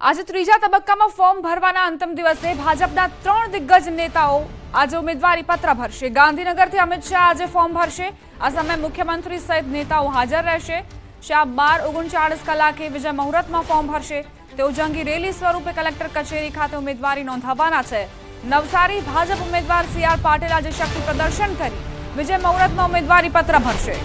આજે ત્રીજા તબક્કામાં ફોર્મ ભરવાના અંતિમ દિવસે ભાજપના 3 દિગ્ગજ નેતાઓ આજે ઉમેદવારી પત્ર ભરશે। ગાંધીનગરથી અમિત શાહ આજે ફોર્મ ભરશે। આ સમયે મુખ્યમંત્રી સહિત નેતાઓ હાજર રહેશે। શાહ 12:39 કલાકે વિજય મુહૂર્તમાં ફોર્મ ભરશે। તેઓ જંગી રેલી સ્વરૂપે કલેક્ટર કચેરી ખાતે ઉમેદવારી નોંધાવવાના છે। નવસારી ભાજપ ઉમેદવાર CR પાટીલ આજે શક્તિ પ્રદર્શન કરી વિજય મુહૂર્તમાં ઉમેદવારી પત્ર ભરશે।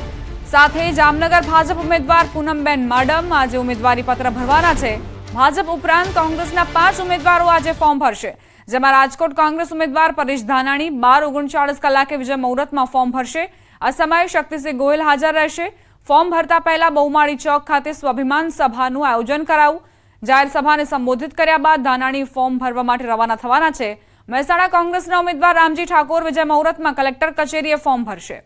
સાથે જામનગર ભાજપ ઉમેદવાર પૂનમબેન માડમ આજે ઉમેદવારી પત્ર ભરવાના છે। ભાજપ ઉપરાંત કોંગ્રેસના 5 ઉમેદવારો આજે ફોર્મ ભરશે, જેમાં રાજકોટ કોંગ્રેસ ઉમેદવાર પરેશ ધાનાણી 12:39 કલાકે વિજય મુહૂર્તમાં ફોર્મ ભરશે। આ સમયે શક્તિસિંહ ગોહિલ હાજર રહેશે। ફોર્મ ભરતા પહેલા બહુમાળી ચોક ખાતે સ્વાભિમાન સભાનું આયોજન કરાયું। જાહેર સભાને સંબોધિત કર્યા બાદ ધાનાણી ફોર્મ ભરવા માટે રવાના થવાના છે। મહેસાણા કોંગ્રેસના ઉમેદવાર રામજી ઠાકોર વિજય મુહૂર્તમાં કલેક્ટર કચેરીએ ફોર્મ ભરશે।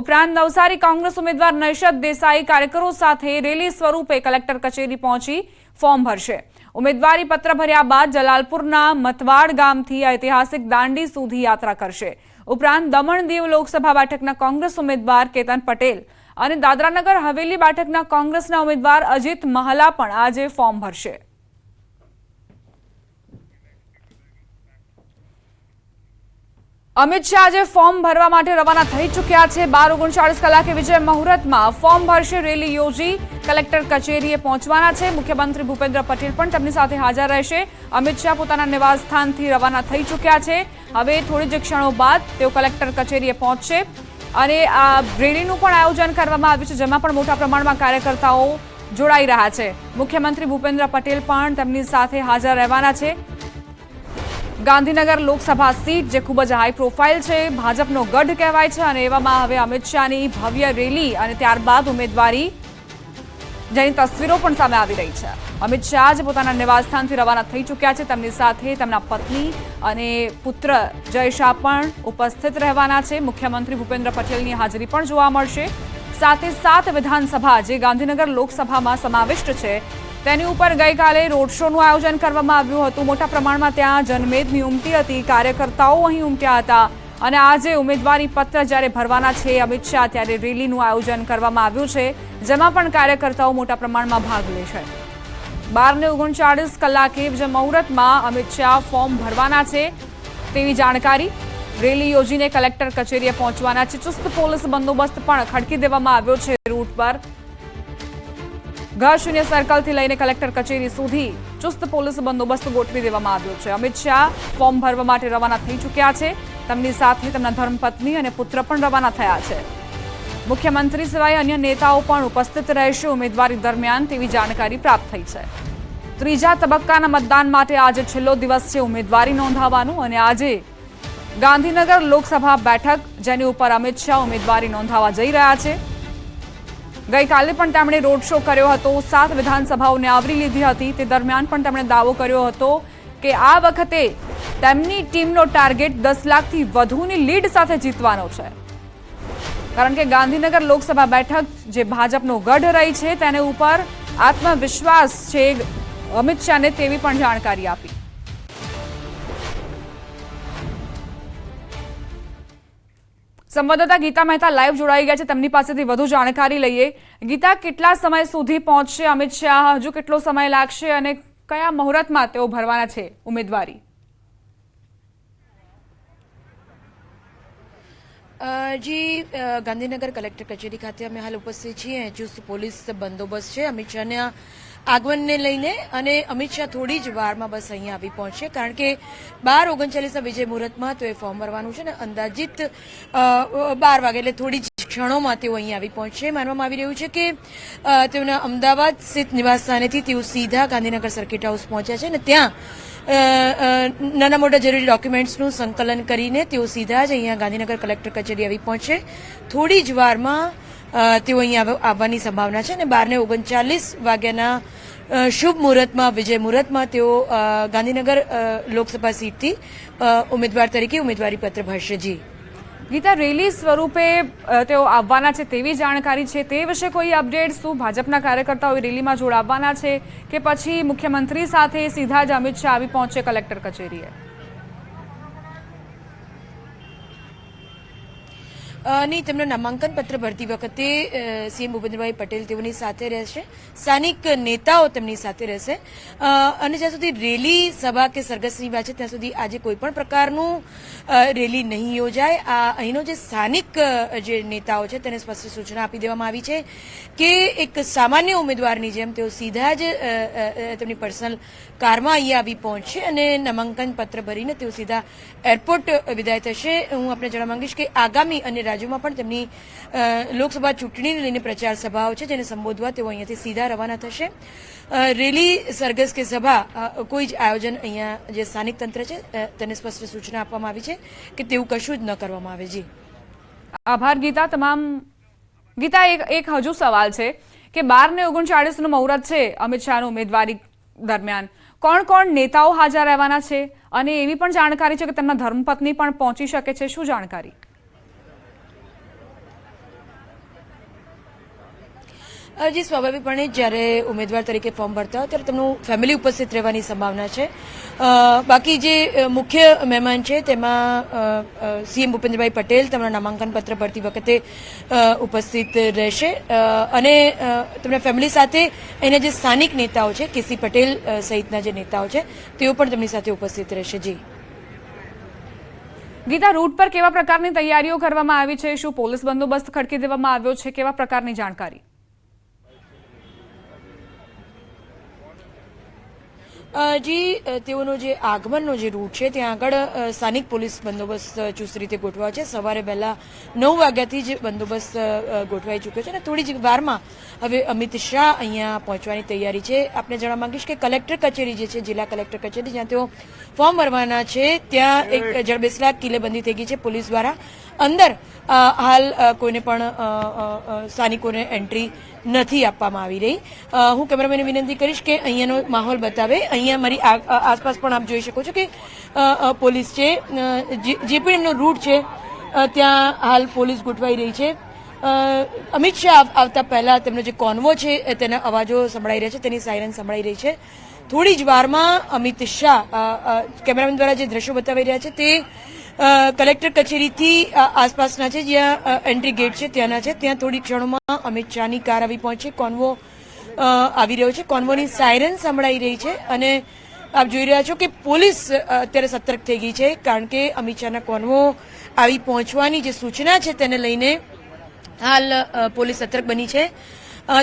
ઉપરાંત નવસારી કોંગ્રેસ ઉમેદવાર નૈશદ દેસાઈ કાર્યકરો સાથે રેલી સ્વરૂપે કલેક્ટર કચેરી પહોંચી ફોર્મ ભરશે। ઉમેદવારી પત્ર ભર્યા બાદ જલાલપુરના મતવાડ ગામથી ઐતિહાસિક દાંડી સુધી યાત્રા કરશે। ઉપરાંત દમણ દીવ લોકસભા બેઠકના કોંગ્રેસ ઉમેદવાર કેતન પટેલ અને દાદરાનગર હવેલી બેઠકના કોંગ્રેસના ઉમેદવાર અજીત મહાલા પણ આજે ફોર્મ ભરશે। અમિત શાહ આજે ફોર્મ ભરવા માટે રવાના થઈ ચૂક્યા છે। 12:39 કલાકે વિજય મુહૂર્તમાં ફોર્મ ભરશે। રેલી યોજી કલેક્ટર કચેરીએ પહોંચવાના છે। મુખ્યમંત્રી ભૂપેન્દ્ર પટેલ પણ તેમની સાથે હાજર રહેશે। અમિત શાહ પોતાના નિવાસ સ્થાનથી રવાના થઈ ચૂક્યા છે। હવે થોડી જ ક્ષણો બાદ તેઓ કલેક્ટર કચેરીએ પહોંચશે અને આ રેલીનું પણ આયોજન કરવામાં આવ્યું છે, જેમાં પણ મોટા પ્રમાણમાં કાર્યકર્તાઓ જોડાઈ રહ્યા છે। મુખ્યમંત્રી ભૂપેન્દ્ર પટેલ પણ તેમની સાથે હાજર રહેવાના છે। ગાંધીનગર લોકસભા સીટ જે ખૂબ જ હાઈ પ્રોફાઇલ છે, ભાજપનો ગઢ કહેવાય છે અને એવામાં હવે અમિત શાહની ભવ્ય રેલી અને ત્યારબાદ ઉમેદવારી જેની તસવીરો પણ સામે આવી રહી છે। અમિત શાહ જે પોતાના નિવાસસ્થાનથી રવાના થઈ ચૂક્યા છે, તેમની સાથે તેમના પત્ની અને પુત્ર જય શાહ પણ ઉપસ્થિત રહેવાના છે। મુખ્યમંત્રી ભૂપેન્દ્ર પટેલની હાજરી પણ જોવા મળશે। સાથે 7 વિધાનસભા જે ગાંધીનગર લોકસભામાં સમાવિષ્ટ છે તેની ઉપર ગઈકાલે રોડ શોનું આયોજન કરવામાં આવ્યું હતું। મોટા પ્રમાણમાં ત્યાં જનમેદની ઉમટી હતી, કાર્યકર્તાઓ અહીં ઉમટ્યા હતા અને આજે ઉમેદવારી પત્ર જ્યારે ભરવાના છે અમિત શાહ, ત્યારે રેલીનું આયોજન કરવામાં આવ્યું છે, જેમાં પણ કાર્યકર્તાઓ મોટા પ્રમાણમાં ભાગ લેશે। 12:39 કલાકે વિજય મુહૂર્તમાં અમિત શાહ ફોર્મ ભરવાના છે તેવી જાણકારી। રેલી યોજીને કલેક્ટર કચેરીએ પહોંચવાના છે। ચુસ્ત પોલીસ બંદોબસ્ત પણ ખડકી દેવામાં આવ્યો છે રૂટ પર। ઘર શૂન્ય સર્કલથી લઈને કલેક્ટર કચેરી સુધી ચુસ્ત પોલીસ બંદોબસ્ત ગોઠવી દેવામાં આવ્યો છે। અમિત શાહ ફોર્મ ભરવા માટે રવાના થઈ ચૂક્યા છે। તેમની સાથે તેમના ધર્મપત્ની અને પુત્ર પણ રવાના થયા છે। મુખ્યમંત્રી સિવાય અન્ય નેતાઓ પણ ઉપસ્થિત રહેશે ઉમેદવારી દરમિયાન તેવી જાણકારી પ્રાપ્ત થઈ છે। ત્રીજા તબક્કાના મતદાન માટે આજે છેલ્લો દિવસ છે ઉમેદવારી નોંધાવવાનું અને આજે ગાંધીનગર લોકસભા બેઠક જેની ઉપર અમિત શાહ ઉમેદવારી નોંધાવવા જઈ રહ્યા છે। ગઈકાલે પણ તેમણે રોડ શો કર્યો હતો, 7 વિધાનસભાઓને આવરી લીધી હતી। તે દરમિયાન પણ તેમણે દાવો કર્યો હતો કે આ વખતે તેમની ટીમનો ટાર્ગેટ 10 લાખથી વધુની લીડ સાથે જીતવાનો છે, કારણ કે ગાંધીનગર લોકસભા બેઠક જે ભાજપનો ગઢ રહી છે તેને ઉપર આત્મવિશ્વાસ છે અમિત શાહને, તેવી પણ જાણકારી આપી। સંવાદદાતા ગીતા મહેતા લાઈવ જોડાઈ ગયા છે, તેમની પાસેથી વધુ જાણકારી લઈએ। ગીતા, કેટલા સમય સુધી પહોંચશે અમિત શાહ? હજુ કેટલો સમય લાગશે અને કયા મુહૂર્તમાં તેઓ ભરવાના છે ઉમેદવારી? જી, ગાંધીનગર કલેક્ટર કચેરી ખાતે અમે હાલ ઉપસ્થિત છીએ। ચુસ્ત પોલીસ બંદોબસ્ત છે અમિત શાહના આગમનને લઈને અને અમિત શાહ થોડી જ વારમાં બસ અહીંયા આવી પહોંચશે, કારણ કે 12:39 વિજય મુહૂર્તમાં તેઓએ ફોર્મ ભરવાનું છે ને અંદાજિત 12 વાગે એટલે થોડી જ ક્ષણોમાં તેઓ અહીંયા આવી પહોંચશે। માનવામાં આવી રહ્યું છે કે તેઓના અમદાવાદ સ્થિત નિવાસસ્થાનેથી તેઓ સીધા ગાંધીનગર સર્કિટ હાઉસ પહોંચ્યા છે ને ત્યાં નાના મોટા જરૂરી ડોક્યુમેન્ટ્સનું સંકલન કરીને તેઓ સીધા જ અહીંયા ગાંધીનગર કલેક્ટર કચેરી આવી પહોંચશે। થોડી જ વારમાં તેઓ અહીંયા આવવાની સંભાવના છે અને 12:39 વાગ્યાના શુભ મુહૂર્તમાં વિજય મુહૂર્તમાં તેઓ ગાંધીનગર લોકસભા સીટથી ઉમેદવાર તરીકે ઉમેદવારી પત્ર ભરશે। જી ગીતા, રેલી સ્વરૂપે તેઓ આવવાના છે તેવી જાણકારી છે, તે વિશે કોઈ અપડેટ? શું ભાજપના કાર્યકર્તાઓ રેલીમાં જોડાવવાના છે કે પછી મુખ્યમંત્રી સાથે સીધા જ અમિત શાહ આવી પહોંચે કલેક્ટર કચેરીએ? નહીં, તેમના નામાંકન પત્ર ભરતી વખતે સીએમ ભૂપેન્દ્રભાઈ પટેલ તેઓની સાથે રહેશે, સ્થાનિક નેતાઓ તેમની સાથે રહેશે અને જ્યાં સુધી રેલી સભા કે સરઘસની વાત છે ત્યાં સુધી આજે કોઈ પણ પ્રકારનું રેલી નહીં યોજાય. આ અહીંનો જે સ્થાનિક જે નેતાઓ છે તેને સ્પષ્ટ સૂચના આપી દેવામાં આવી છે કે એક સામાન્ય ઉમેદવારની જેમ તેઓ સીધા જ તેમની પર્સનલ કારમાં અહીંયા આવી પહોંચશે અને નામાંકન પત્ર ભરીને તેઓ સીધા એરપોર્ટ વિદાય થશે. હું આપણે જણાવવા માંગીશ કે આગામી અન્ય રાજ્યોમાં પણ તેમની લોકસભા ચૂંટણીને લઈને પ્રચાર સભાઓ છે જેને સંબોધવા તેઓ અહીંયાથી સીધા રવાના થશે. રેલી સરઘસ કે સભા કોઈ જ આયોજન અહીંયા જે સ્થાનિક તંત્ર છે તેને સ્પષ્ટ સૂચના આપવામાં આવી છે કે તેવું કશું જ ન કરવામાં આવે. જી આભાર ગીતા. ગીતા, એક હજુ સવાલ છે કે 12 ને 39 મુહૂર્ત છે અમિત શાહનું ઉમેદવારી દરમિયાન કોણ કોણ નેતાઓ હાજર રહેવાના છે અને એવી પણ જાણકારી છે કે તેમના ધર્મપત્ની પણ પહોંચી શકે છે, શું જાણકારી? જી, સ્વાભાવિકપણે જ્યારે ઉમેદવાર તરીકે ફોર્મ ભરતા હોય ત્યારે તેમનું ફેમિલી ઉપસ્થિત રહેવાની સંભાવના છે. બાકી જે મુખ્ય મહેમાન છે તેમાં સીએમ ભૂપેન્દ્રભાઈ પટેલ તેમના નામાંકન પત્ર ભરતી વખતે ઉપસ્થિત રહેશે અને તેમના ફેમિલી સાથે એના જે સ્થાનિક નેતાઓ છે કેસી પટેલ સહિતના જે નેતાઓ છે તેઓ પણ તેમની સાથે ઉપસ્થિત રહેશે. જી ગીતા, રૂટ પર કેવા પ્રકારની તૈયારીઓ કરવામાં આવી છે? શું પોલીસ બંદોબસ્ત ખડકી દેવામાં આવ્યો છે? કેવા પ્રકારની જાણકારી? જી, તેઓનો જે આગમનનો જે રૂટ છે ત્યાં આગળ સ્થાનિક પોલીસ બંદોબસ્ત ચુસ્ત રીતે ગોઠવાયો છે. સવારે વહેલા 9 વાગ્યાથી જ બંદોબસ્ત ગોઠવાઈ ચૂક્યો છે અને થોડી જ વારમાં હવે અમિત શાહ અહીંયા પહોંચવાની તૈયારી છે. આપને જણાવવા માંગીશ કે કલેક્ટર કચેરી જે છે, જિલ્લા કલેક્ટર કચેરી જ્યાં તેઓ ફોર્મ ભરવાના છે ત્યાં એક જડબેસલાક કિલ્લેબંધી થઈ ગઈ છે પોલીસ દ્વારા. અંદર હાલ કોઈને પણ સ્થાનિકોને એન્ટ્રી નથી આપવામાં આવી રહી. હું કેમેરામેનને વિનંતી કરીશ કે અહીંયાનો માહોલ બતાવે. અહીંયા મારી આસપાસ પણ આપ જોઈ શકો છો કે પોલીસ છે, જે પણ એમનો રૂટ છે ત્યાં હાલ પોલીસ ગોઠવાઈ રહી છે. અમિત શાહ આવતા પહેલા તેમનો જે કોન્વો છે તેના અવાજો સંભળાઈ રહ્યા છે, તેની સાયરન સંભળાઈ રહી છે. થોડી જ વારમાં અમિત શાહ કેમેરામેન દ્વારા જે દ્રશ્યો બતાવી રહ્યા છે તે કલેક્ટર કચેરીથી આસપાસના છે, જ્યાં એન્ટ્રી ગેટ છે ત્યાંના છે. ત્યાં થોડી ક્ષણોમાં અમિત શાહની કાર આવી પહોંચી, કોન્વો આવી રહ્યો છે, કોન્વોની સાયરન સંભળાઈ રહી છે અને આપ જોઈ રહ્યા છો કે પોલીસ અત્યારે સતર્ક થઈ ગઈ છે કારણ કે અમિત શાહના કોન્વો આવી પહોંચવાની જે સૂચના છે તેને લઈને હાલ પોલીસ સતર્ક બની છે.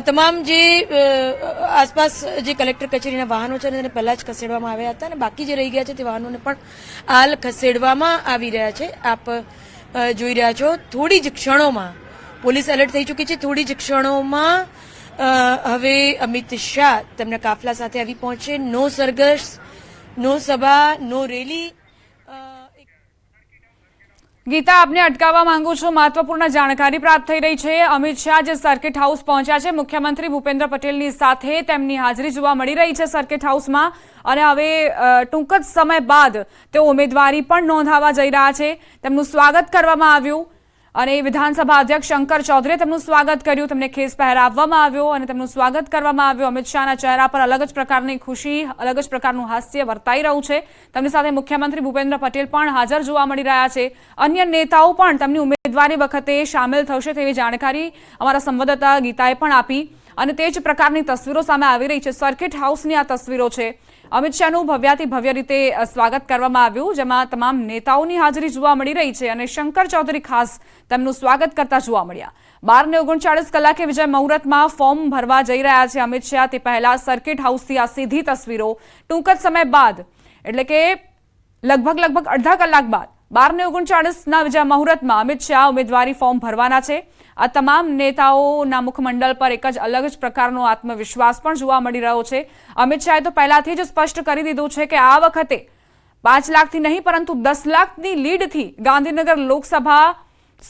તમામ જે આસપાસ જે કલેક્ટર કચેરીના વાહનો છે તેને પહેલા જ ખસેડવામાં આવ્યા હતા અને બાકી જે રહી ગયા છે તે વાહનોને પણ હાલ ખસેડવામાં આવી રહ્યા છે. આપ જોઈ રહ્યા છો થોડી જ ક્ષણોમાં પોલીસ એલર્ટ થઈ ચૂકી છે. થોડી જ ક્ષણોમાં હવે અમિત શાહ તેમના કાફલા સાથે આવી પહોંચે. નો સરઘસ, નો સભા, નો રેલી. ગીતા, આપને અટકાવવા માંગુ છું. મહત્વપૂર્ણ જાણકારી પ્રાપ્ત થઈ રહી છે. અમિત શાહ જે સર્કિટ હાઉસ પહોંચ્યા છે, મુખ્યમંત્રી ભૂપેન્દ્ર પટેલની સાથે તેમની હાજરી જોવા મળી રહી છે સર્કિટ હાઉસમાં અને હવે ટૂંક જ સમય બાદ તેઓ ઉમેદવારી પણ નોંધાવવા જઈ રહ્યા છે. તેમનું સ્વાગત કરવામાં આવ્યું અને વિધાનસભા અધ્યક્ષ શંકર ચૌધરીએ તેમનું સ્વાગત કર્યું. તેમને ખેસ પહેરાવવામાં આવ્યો અને તેમનું સ્વાગત કરવામાં આવ્યું. અમિત શાહના ચહેરા પર અલગ જ પ્રકારની ખુશી, અલગ જ પ્રકારનું હાસ્ય વર્તાઈ રહ્યું છે. તેમની સાથે મુખ્યમંત્રી ભૂપેન્દ્ર પટેલ પણ હાજર જોવા મળી રહ્યા છે. અન્ય નેતાઓ પણ તેમની ઉમેદવારી વખતે સામેલ થશે તેવી જાણકારી અમારા સંવાદદાતા ગીતાએ પણ આપી અને તે જ પ્રકારની તસવીરો સામે આવી રહી છે. સર્કિટ હાઉસની આ તસવીરો છે. અમિત શાહનું ભવ્યાતિ ભવ્ય રીતે સ્વાગત કરવામાં આવ્યું, જેમાં તમામ નેતાઓની હાજરી જોવા મળી રહી છે અને શંકર ચૌધરી ખાસ તેમનું સ્વાગત કરતા જોવા મળ્યા. 12 ને 39 કલાકે વિજય મુહૂર્તમાં ફોર્મ ભરવા જઈ રહ્યા છે અમિત શાહ. તે પહેલા સર્કિટ હાઉસથી આ સીધી તસવીરો ટૂંક જ સમય બાદ, એટલે કે લગભગ અડધા કલાક બાદ 12 ને 39ના વિજય મુહૂર્તમાં અમિત શાહ ઉમેદવારી ફોર્મ ભરવાના છે. આ તમામ નેતાઓના મુખમંડળ પર એક જ અલગ જ પ્રકારનો આત્મવિશ્વાસ પણ જોવા મળી રહ્યો છે. અમિત શાહે તો પહેલાથી જ સ્પષ્ટ કરી દીધું છે કે આ વખતે 5 લાખથી નહીં પરંતુ 10 લાખની લીડથી ગાંધીનગર લોકસભા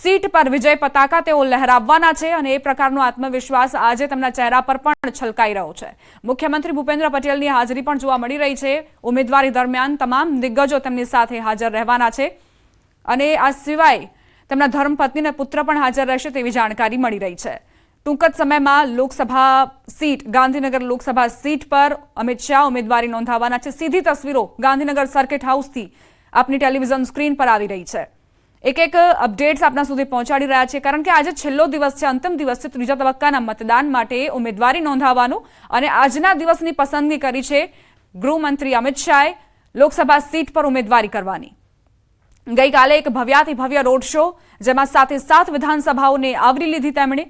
સીટ પર વિજય પતાકા તેઓ લહેરાવવાના છે અને એ પ્રકારનો આત્મવિશ્વાસ આજે તેમના ચહેરા પર પણ છલકાઈ રહ્યો છે. મુખ્યમંત્રી ભૂપેન્દ્ર પટેલની હાજરી પણ જોવા મળી રહી છે. ઉમેદવારી દરમિયાન તમામ દિગ્ગજો તેમની સાથે હાજર રહેવાના છે અને આ સિવાય તેમના ધર્મપત્ની અને પુત્ર પણ હાજર રહેશે તેવી જાણકારી મળી રહી છે. ટૂંક જ સમયમાં લોકસભા સીટ, ગાંધીનગર લોકસભા સીટ પર અમિત શાહ ઉમેદવારી નોંધાવવાના છે. સીધી તસવીરો ગાંધીનગર સર્કિટ હાઉસથી આપની ટેલિવિઝન સ્ક્રીન પર આવી રહી છે. એક અપડેટ્સ આપના સુધી પહોંચાડી રહ્યા છે, કારણ કે આજે છેલ્લો દિવસ છે, અંતિમ દિવસ છે ત્રીજા તબક્કાના મતદાન માટે ઉમેદવારી નોંધાવવાનું, અને આજના દિવસની પસંદગી કરી છે ગૃહમંત્રી અમિત શાહે લોકસભા સીટ પર ઉમેદવારી કરવાની. ગઈકાલે એક ભવ્યાતિ ભવ્ય રોડ શો, જેમાં 7 વિધાનસભાઓને આવરી લીધી તેમણે.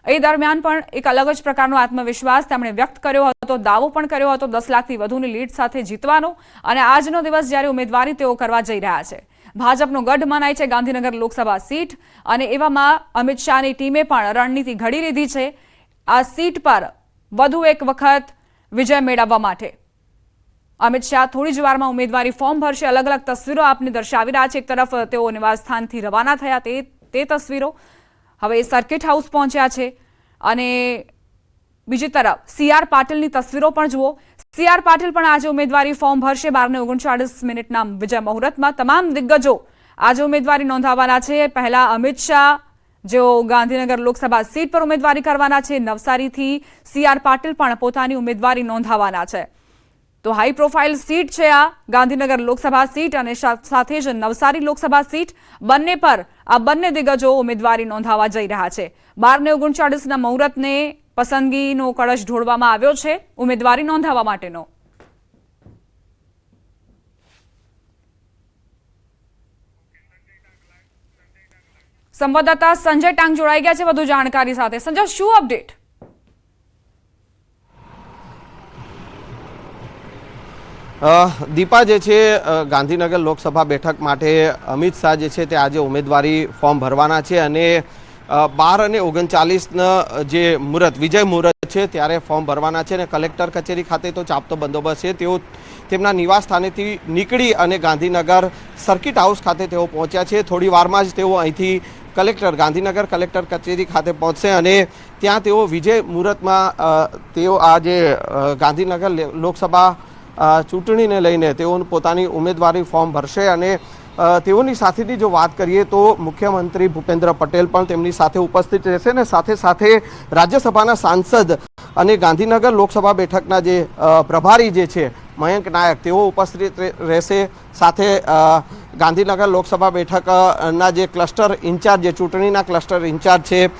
એ દરમિયાન પણ એક અલગ જ પ્રકારનો આત્મવિશ્વાસ તેમણે વ્યક્ત કર્યો હતો, દાવો પણ કર્યો હતો 10 લાખથી વધુની લીડ સાથે જીતવાનો. અને આજનો દિવસ જ્યારે ઉમેદવારી તેઓ કરવા જઈ રહ્યા છે, ભાજપનો ગઢ મનાય છે ગાંધીનગર લોકસભા સીટ, અને એવામાં અમિત શાહની ટીમે પણ રણનીતિ ઘડી લીધી છે આ સીટ પર વધુ એક વખત વિજય મેળવવા માટે. અમિત શાહ થોડી જ વારમાં ઉમેદવારી ફોર્મ ભરશે. અલગ અલગ તસવીરો આપને દર્શાવી રહ્યા છે. એક તરફ તેઓ નિવાસસ્થાનથી રવાના થયા તે તસવીરો, હવે સર્કિટ હાઉસ પહોંચ્યા છે, અને બીજી તરફ CR પાટીલની તસવીરો પણ જુઓ. CR પાટીલ પણ આજે ઉમેદવારી ફોર્મ ભરશે 12:39 વિજય મુહૂર્તમાં. તમામ દિગ્ગજો આજે ઉમેદવારી નોંધાવવાના છે. પહેલા અમિત શાહ, જેઓ ગાંધીનગર લોકસભા સીટ પર ઉમેદવારી કરવાના છે, નવસારીથી CR પાટીલ પણ પોતાની ઉમેદવારી નોંધાવવાના છે. તો હાઈ પ્રોફાઇલ સીટ છે આ ગાંધીનગર લોકસભા સીટ, અને સાથે જ નવસારી લોકસભા સીટ, બંને પર આ બંને દિગ્ગજો ઉમેદવારી નોંધાવવા જઈ રહ્યા છે. 12:39 મુહૂર્તને પસંદગીનો કળશ ઢોળવામાં આવ્યો છે ઉમેદવારી નોંધાવવા માટેનો. સંવાદદાતા સંજય ટાંગ જોડાઈ ગયા છે વધુ જાણકારી સાથે. સંજય, શું અપડેટ? દીપા, જે છે ગાંધીનગર લોકસભા બેઠક માટે અમિત શાહ જે છે તે આજે ઉમેદવારી ફોર્મ ભરવાના છે, અને 12 અને 39 જે મુહૂર્ત વિજય મુહૂર્ત છે ત્યારે ફોર્મ ભરવાના છે. અને કલેક્ટર કચેરી ખાતે તો ચાંપતો બંદોબસ્ત છે. તેઓ તેમના નિવાસ સ્થાનેથી નીકળી અને ગાંધીનગર સર્કિટ હાઉસ ખાતે તેઓ પહોંચ્યા છે. થોડી વારમાં જ તેઓ અહીંથી ગાંધીનગર કલેક્ટર કચેરી ખાતે પહોંચશે, અને ત્યાં તેઓ વિજય મુહૂર્તમાં તેઓ આજે ગાંધીનગર લોકસભા ચૂંટણીને લઈને તેઓ પોતાની ઉમેદવારી ફોર્મ ભરશે. અને તેઓની સાથેની જો વાત કરીએ તો મુખ્યમંત્રી ભૂપેન્દ્ર પટેલ પણ તેમની સાથે ઉપસ્થિત રહેશે, અને સાથે સાથે રાજ્યસભાના સાંસદ અને ગાંધીનગર લોકસભા બેઠકના જે પ્રભારી જે છે મયંક નાયક, તેઓ ઉપસ્થિત રહેશે. સાથે ગાંધીનગર લોકસભા બેઠકના જે ક્લસ્ટર ઇન્ચાર્જ, જે ચૂંટણીના ક્લસ્ટર ઇન્ચાર્જ છે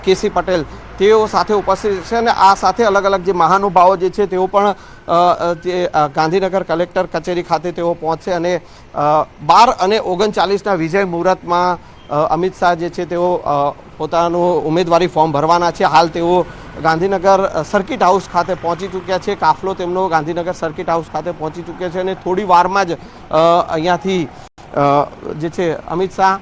KC પટેલ, તેઓ સાથે ઉપસ્થિત છે. અને આ સાથે અલગ અલગ જે મહાનુભાવો જે છે તેઓ પણ ગાંધીનગર કલેક્ટર કચેરી ખાતે તેઓ પહોંચશે. અને 12 અને 39 વિજય મુહૂર્તમાં અમિત શાહ જે છે તેઓ પોતાનું ઉમેદવારી ફોર્મ ભરવાના છે. હાલ તેઓ ગાંધીનગર સર્કિટ હાઉસ ખાતે પહોંચી ચૂક્યા છે. કાફલો તેમનો ગાંધીનગર સર્કિટ હાઉસ ખાતે પહોંચી ચૂક્યો છે, અને થોડી વારમાં જ અહીંયાથી જે છે અમિત શાહ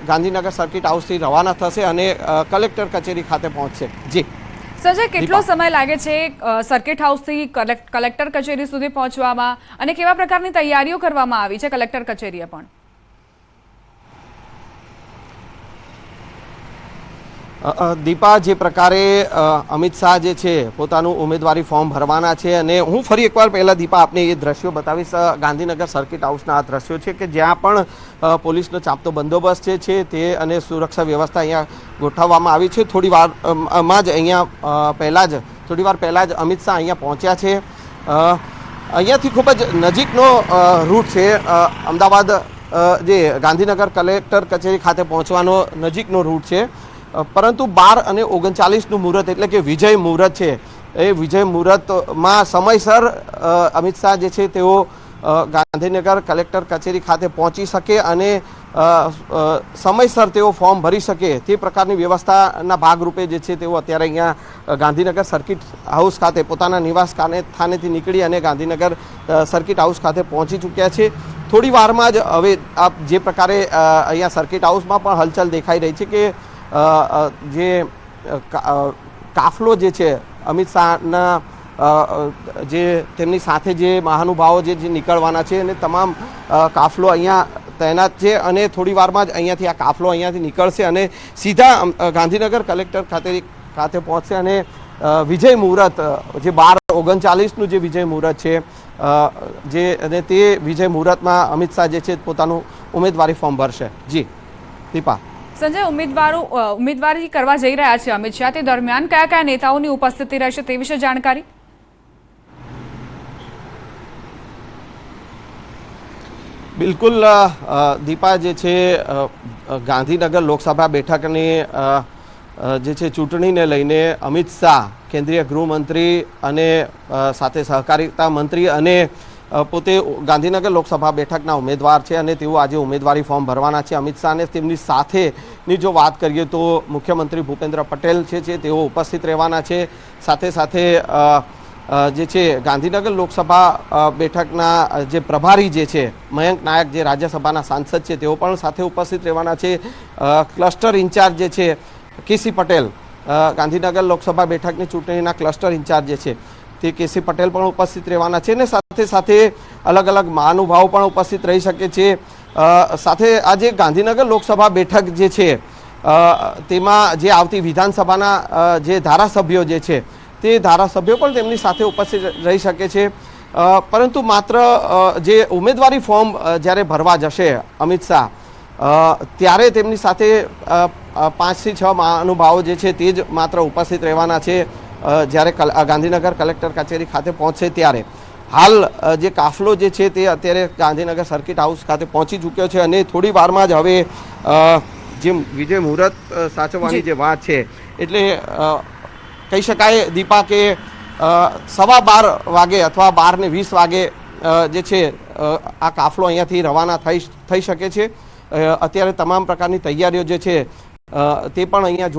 ગાંધીનગર સર્કિટ હાઉસથી રવાના થશે અને કલેક્ટર કચેરી ખાતે પહોંચશે. જી સંજય, કેટલો સમય લાગે છે સર્કિટ હાઉસથી કલેક્ટર કચેરી સુધી પહોંચવામાં, અને કેવા પ્રકારની તૈયારીઓ કરવામાં આવી છે કલેક્ટર કચેરીએ પણ? દીપા, જે પ્રકારે અમિત શાહ જે છે પોતાનું ઉમેદવારી ફોર્મ ભરવાના છે, અને હું ફરી એકવાર પહેલાં દીપા આપને એ દ્રશ્યો બતાવીશ. ગાંધીનગર સર્કિટ હાઉસના આ દ્રશ્યો છે કે જ્યાં પણ પોલીસનો ચાંપતો બંદોબસ્ત છે તે અને સુરક્ષા વ્યવસ્થા અહીંયા ગોઠવવામાં આવી છે. થોડી વાર પહેલાં જ અમિત શાહ અહીંયા પહોંચ્યા છે. અહીંયાથી ખૂબ જ નજીકનો રૂટ છે. અમદાવાદ જે ગાંધીનગર કલેક્ટર કચેરી ખાતે પહોંચવાનો નજીકનો રૂટ છે, પરંતુ 12 અને 39 મુહૂર્ત એટલે કે વિજય મુહૂર્ત છે. એ વિજય મુહૂર્તમાં સમયસર અમિત શાહ જે છે તેઓ ગાંધીનગર કલેક્ટર કચેરી ખાતે પહોંચી શકે અને સમયસર તેઓ ફોર્મ ભરી શકે તે પ્રકારની વ્યવસ્થાના ભાગરૂપે જે છે તેઓ અત્યારે અહીંયા ગાંધીનગર સર્કિટ હાઉસ ખાતે પોતાના નિવાસ સ્થાનેથી નીકળી અને ગાંધીનગર સર્કિટ હાઉસ ખાતે પહોંચી ચૂક્યા છે. થોડી વારમાં જ હવે આપ જે પ્રકારે અહીંયા સર્કિટ હાઉસમાં પણ હલચલ દેખાઈ રહી છે કે જે કાફલો જે છે અમિત શાહના જે તેમની સાથે જે મહાનુભાવો જે નીકળવાના છે અને તમામ કાફલો અહીંયા તૈનાત છે, અને થોડી વારમાં જ અહીંયાથી આ કાફલો અહીંયાથી નીકળશે અને સીધા ગાંધીનગર કલેક્ટર ખાતે પહોંચશે. અને વિજય મુહૂર્ત જે 12:39 જે વિજય મુહૂર્ત છે અને તે વિજય મુહૂર્તમાં અમિત શાહ જે છે પોતાનું ઉમેદવારી ફોર્મ ભરશે. જી દીપા. સંજય, ઉમેદવારી કરવા જઈ રહ્યા છે અમિત શાહ, તે દરમિયાન કયા કયા નેતાઓની ઉપસ્થિતિ રહેશે તે વિશે જાણકારી? બિલકુલ દીપા જે છે ગાંધીનગર લોકસભા બેઠકની જે છે ચૂંટણીને લઈને અમિત શાહ કેન્દ્રીય ગૃહમંત્રી અને સાથે સહકારિતા મંત્રી અને પોતે ગાંધીનગર લોકસભા બેઠકના ઉમેદવાર છે અને તેઓ આજે ઉમેદવારી ફોર્મ ભરવાના છે. અમિત શાહને તેમની સાથેની જો વાત કરીએ તો મુખ્યમંત્રી ભૂપેન્દ્ર પટેલ છે તેઓ ઉપસ્થિત રહેવાના છે. સાથે સાથે જે છે ગાંધીનગર લોકસભા બેઠકના જે પ્રભારી જે છે મયંક નાયક જે રાજ્યસભાના સાંસદ છે તેઓ પણ સાથે ઉપસ્થિત રહેવાના છે. ક્લસ્ટર ઇન્ચાર્જ જે છે કેસી પટેલ ગાંધીનગર લોકસભા બેઠકની ચૂંટણીના ક્લસ્ટર ઇન્ચાર્જ જે છે તે કેસી પટેલ પણ ઉપસ્થિત રહેવાના છે અને સાથે સાથે અલગ અલગ મહાનુભાવો પણ ઉપસ્થિત રહી શકે છે. સાથે આજે ગાંધીનગર લોકસભા બેઠક જે છે તેમાં જે આવતી વિધાનસભાના જે ધારાસભ્યો જે છે તે ધારાસભ્યો પણ તેમની સાથે ઉપસ્થિત રહી શકે છે. પરંતુ માત્ર જે ઉમેદવારી ફોર્મ જ્યારે ભરવા જશે અમિત શાહ ત્યારે તેમની સાથે 5 થી 6 મહાનુભાવો જે છે તે જ માત્ર ઉપસ્થિત રહેવાના છે જ્યારે ગાંધીનગર કલેક્ટર કચેરી ખાતે પહોંચશે ત્યારે. હાલ જે કાફલો જે છે તે અત્યારે ગાંધીનગર સર્કિટ હાઉસ ખાતે પહોંચી ચૂક્યો છે અને થોડી વારમાં જ હવે જે વિજય મુહૂર્ત સાચવવાની જે વાત છે એટલે કહી શકાય દીપા કે 12:15 વાગે અથવા 12:20 વાગે જે છે આ કાફલો અહીંયાથી રવાના થઈ શકે છે. અત્યારે તમામ પ્રકારની તૈયારીઓ જે છે તે પણ અહીંયા